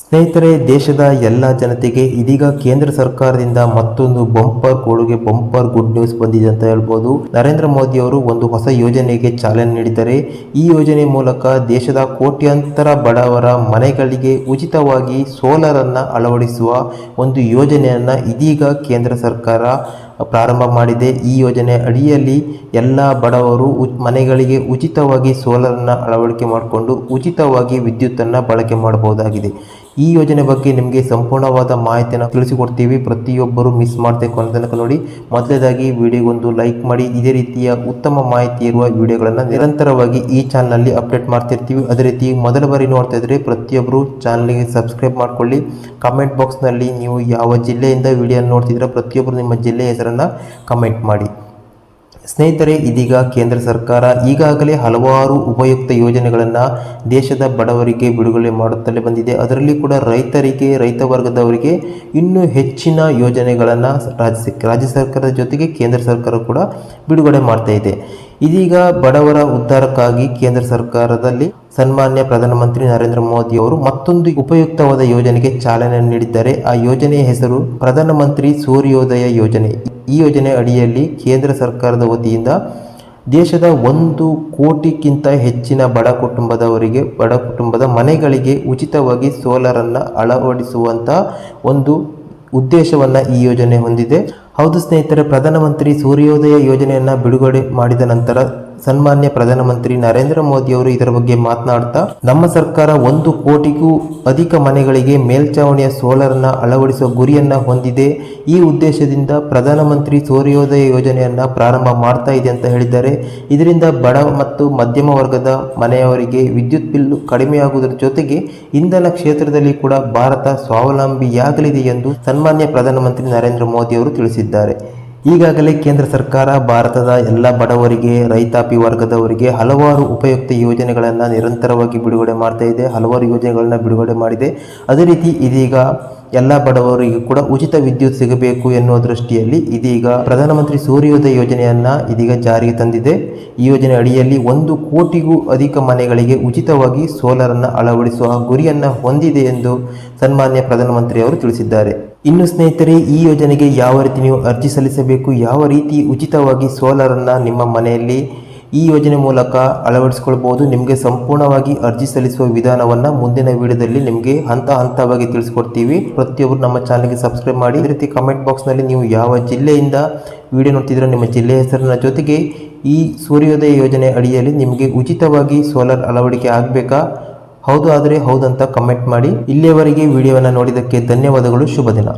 ಸ್ನೇಹಿತರೆ, ದೇಶದ ಎಲ್ಲ ಜನತೆಗೆ ಇದೀಗ ಕೇಂದ್ರ ಸರ್ಕಾರದಿಂದ ಮತ್ತೊಂದು ಬಂಪರ್ ಕೊಡುಗೆ, ಬಂಪರ್ ಗುಡ್ ನ್ಯೂಸ್ ಬಂದಿದೆ ಅಂತ ಹೇಳ್ಬೋದು. ನರೇಂದ್ರ ಮೋದಿ ಅವರು ಒಂದು ಹೊಸ ಯೋಜನೆಗೆ ಚಾಲನೆ ನೀಡಿದ್ದಾರೆ. ಈ ಯೋಜನೆ ಮೂಲಕ ದೇಶದ ಕೋಟ್ಯಾಂತರ ಬಡವರ ಮನೆಗಳಿಗೆ ಉಚಿತವಾಗಿ ಸೋಲಾರ್ ಅನ್ನು ಅಳವಡಿಸುವ ಒಂದು ಯೋಜನೆಯನ್ನ ಇದೀಗ ಕೇಂದ್ರ ಸರ್ಕಾರ ಪ್ರಾರಂಭ ಮಾಡಿದೆ. ಈ ಯೋಜನೆ ಅಡಿಯಲ್ಲಿ ಎಲ್ಲ ಬಡವರು ಮನೆಗಳಿಗೆ ಉಚಿತವಾಗಿ ಸೋಲಾರನ್ನು ಅಳವಡಿಕೆ ಮಾಡಿಕೊಂಡು ಉಚಿತವಾಗಿ ವಿದ್ಯುತ್ತನ್ನು ಬಳಕೆ ಮಾಡಬಹುದಾಗಿದೆ. ಈ ಯೋಜನೆ ಬಗ್ಗೆ ನಿಮಗೆ ಸಂಪೂರ್ಣವಾದ ಮಾಹಿತಿಯನ್ನು ತಿಳಿಸಿಕೊಡ್ತೀವಿ. ಪ್ರತಿಯೊಬ್ಬರು ಮಿಸ್ ಮಾಡದೆ ಕೊನೆ ತನಕ ನೋಡಿ. ಮೊದಲನೇದಾಗಿ ವಿಡಿಯೋಗೊಂದು ಲೈಕ್ ಮಾಡಿ. ಇದೇ ರೀತಿಯ ಉತ್ತಮ ಮಾಹಿತಿ ಇರುವ ವಿಡಿಯೋಗಳನ್ನು ನಿರಂತರವಾಗಿ ಈ ಚಾನಲ್ನಲ್ಲಿ ಅಪ್ಡೇಟ್ ಮಾಡ್ತಿರ್ತೀವಿ. ಅದೇ ರೀತಿ ಮೊದಲ ಬಾರಿ ನೋಡ್ತಾ ಇದ್ರೆ ಪ್ರತಿಯೊಬ್ಬರು ಚಾನಲ್ಗೆ ಸಬ್ಸ್ಕ್ರೈಬ್ ಮಾಡ್ಕೊಳ್ಳಿ. ಕಮೆಂಟ್ ಬಾಕ್ಸ್ನಲ್ಲಿ ನೀವು ಯಾವ ಜಿಲ್ಲೆಯಿಂದ ವಿಡಿಯೋ ನೋಡ್ತಿದ್ರೆ ಪ್ರತಿಯೊಬ್ಬರು ನಿಮ್ಮ ಜಿಲ್ಲೆಯ ಹೆಸರನ್ನು ಕಮೆಂಟ್ ಮಾಡಿ. ಸ್ನೇಹಿತರೆ, ಇದೀಗ ಕೇಂದ್ರ ಸರ್ಕಾರ ಈಗಾಗಲೇ ಹಲವಾರು ಉಪಯುಕ್ತ ಯೋಜನೆಗಳನ್ನು ದೇಶದ ಬಡವರಿಗೆ ಬಿಡುಗಡೆ ಮಾಡುತ್ತಲೇ ಬಂದಿದೆ. ಅದರಲ್ಲಿ ಕೂಡ ರೈತ ವರ್ಗದವರಿಗೆ ಇನ್ನೂ ಹೆಚ್ಚಿನ ಯೋಜನೆಗಳನ್ನು ರಾಜ್ಯ ಸರ್ಕಾರದ ಜೊತೆಗೆ ಕೇಂದ್ರ ಸರ್ಕಾರ ಕೂಡ ಬಿಡುಗಡೆ ಮಾಡ್ತಾ ಇದೆ. ಇದೀಗ ಬಡವರ ಉದ್ಧಾರಕ್ಕಾಗಿ ಕೇಂದ್ರ ಸರ್ಕಾರದಲ್ಲಿ ಸನ್ಮಾನ್ಯ ಪ್ರಧಾನಮಂತ್ರಿ ನರೇಂದ್ರ ಮೋದಿ ಅವರು ಮತ್ತೊಂದು ಉಪಯುಕ್ತವಾದ ಯೋಜನೆಗೆ ಚಾಲನೆ ನೀಡಿದ್ದಾರೆ. ಆ ಯೋಜನೆಯ ಹೆಸರು ಪ್ರಧಾನಮಂತ್ರಿ ಸೂರ್ಯೋದಯ ಯೋಜನೆ. ಈ ಯೋಜನೆ ಅಡಿಯಲ್ಲಿ ಕೇಂದ್ರ ಸರ್ಕಾರದ ವತಿಯಿಂದ ದೇಶದ 1 ಕೋಟಿಗಿಂತ ಹೆಚ್ಚಿನ ಬಡ ಕುಟುಂಬದ ಮನೆಗಳಿಗೆ ಉಚಿತವಾಗಿ ಸೋಲಾರನ್ನು ಅಳವಡಿಸುವಂಥ ಒಂದು ಉದ್ದೇಶವನ್ನು ಈ ಯೋಜನೆ ಹೊಂದಿದೆ. ಹೌದು ಸ್ನೇಹಿತರೆ, ಪ್ರಧಾನಮಂತ್ರಿ ಸೂರ್ಯೋದಯ ಯೋಜನೆಯನ್ನು ಬಿಡುಗಡೆ ಮಾಡಿದ ನಂತರ ಸನ್ಮಾನ್ಯ ಪ್ರಧಾನಮಂತ್ರಿ ನರೇಂದ್ರ ಮೋದಿ ಅವರು ಇದರ ಬಗ್ಗೆ ಮಾತನಾಡ್ತಾ, ನಮ್ಮ ಸರ್ಕಾರ 1 ಕೋಟಿಗೂ ಅಧಿಕ ಮನೆಗಳಿಗೆ ಮೇಲ್ಛಾವಣಿಯ ಸೋಲಾರನ್ನು ಅಳವಡಿಸುವ ಗುರಿಯನ್ನು ಹೊಂದಿದೆ. ಈ ಉದ್ದೇಶದಿಂದ ಪ್ರಧಾನಮಂತ್ರಿ ಸೂರ್ಯೋದಯ ಯೋಜನೆಯನ್ನು ಪ್ರಾರಂಭ ಮಾಡ್ತಾ ಇದೆ ಅಂತ ಹೇಳಿದ್ದಾರೆ. ಇದರಿಂದ ಬಡ ಮತ್ತು ಮಧ್ಯಮ ವರ್ಗದ ಮನೆಯವರಿಗೆ ವಿದ್ಯುತ್ ಬಿಲ್ಲು ಕಡಿಮೆಯಾಗುವುದರ ಜೊತೆಗೆ ಇಂಧನ ಕ್ಷೇತ್ರದಲ್ಲಿ ಕೂಡ ಭಾರತ ಸ್ವಾವಲಂಬಿಯಾಗಲಿದೆ ಎಂದು ಸನ್ಮಾನ್ಯ ಪ್ರಧಾನಮಂತ್ರಿ ನರೇಂದ್ರ ಮೋದಿ ಅವರು ತಿಳಿಸಿದ್ದಾರೆ. ಈಗಾಗಲೇ ಕೇಂದ್ರ ಸರ್ಕಾರ ಭಾರತದ ಎಲ್ಲ ಬಡವರಿಗೆ, ರೈತಾಪಿ ವರ್ಗದವರಿಗೆ ಹಲವಾರು ಉಪಯುಕ್ತ ಯೋಜನೆಗಳನ್ನು ನಿರಂತರವಾಗಿ ಬಿಡುಗಡೆ ಮಾಡ್ತಾ ಇದೆ. ಹಲವಾರು ಯೋಜನೆಗಳನ್ನು ಬಿಡುಗಡೆ ಮಾಡಿದೆ. ಅದೇ ರೀತಿ ಇದೀಗ ಎಲ್ಲ ಬಡವರಿಗೂ ಕೂಡ ಉಚಿತ ವಿದ್ಯುತ್ ಸಿಗಬೇಕು ಎನ್ನುವ ದೃಷ್ಟಿಯಲ್ಲಿ ಇದೀಗ ಪ್ರಧಾನಮಂತ್ರಿ ಸೂರ್ಯೋದಯ ಯೋಜನೆಯನ್ನು ಇದೀಗ ಜಾರಿಗೆ ತಂದಿದೆ. ಈ ಯೋಜನೆ ಅಡಿಯಲ್ಲಿ 1 ಕೋಟಿಗೂ ಅಧಿಕ ಮನೆಗಳಿಗೆ ಉಚಿತವಾಗಿ ಸೋಲಾರನ್ನು ಅಳವಡಿಸುವ ಗುರಿಯನ್ನು ಹೊಂದಿದೆ ಎಂದು ಸನ್ಮಾನ್ಯ ಪ್ರಧಾನಮಂತ್ರಿ ಅವರು ತಿಳಿಸಿದ್ದಾರೆ. ಇನ್ನು ಸ್ನೇಹಿತರೆ, ಈ ಯೋಜನೆಗೆ ಯಾವ ರೀತಿ ನೀವು ಅರ್ಜಿ ಸಲ್ಲಿಸಬೇಕು, ಯಾವ ರೀತಿ ಉಚಿತವಾಗಿ ಸೋಲಾರನ್ನು ನಿಮ್ಮ ಮನೆಯಲ್ಲಿ ಈ ಯೋಜನೆ ಮೂಲಕ ಅಳವಡಿಸಿಕೊಳ್ಬಹುದು, ನಿಮಗೆ ಸಂಪೂರ್ಣವಾಗಿ ಅರ್ಜಿ ಸಲ್ಲಿಸುವ ವಿಧಾನವನ್ನು ಮುಂದಿನ ವಿಡಿಯೋದಲ್ಲಿ ನಿಮಗೆ ಹಂತವಾಗಿ ತಿಳಿಸ್ಕೊಡ್ತೀವಿ. ಪ್ರತಿಯೊಬ್ಬರು ನಮ್ಮ ಚಾನಲ್ಗೆ ಸಬ್ಸ್ಕ್ರೈಬ್ ಮಾಡಿ. ಅದೇ ರೀತಿ ಕಮೆಂಟ್ ಬಾಕ್ಸ್ನಲ್ಲಿ ನೀವು ಯಾವ ಜಿಲ್ಲೆಯಿಂದ ವಿಡಿಯೋ ನೋಡ್ತಿದ್ರೆ ನಿಮ್ಮ ಜಿಲ್ಲೆಯ ಹೆಸರಿನ ಜೊತೆಗೆ ಈ ಸೂರ್ಯೋದಯ ಯೋಜನೆ ಅಡಿಯಲ್ಲಿ ನಿಮಗೆ ಉಚಿತವಾಗಿ ಸೋಲಾರ್ ಅಳವಡಿಕೆ ಆಗಬೇಕಾ, ಹೌದು ಆದರೆ ಹೌದಂತ ಕಮೆಂಟ್ ಮಾಡಿ. ಇಲ್ಲಿಯವರೆಗೆ ವಿಡಿಯೋವನ್ನು ನೋಡಿದ್ದಕ್ಕೆ ಧನ್ಯವಾದಗಳು. ಶುಭ ದಿನ.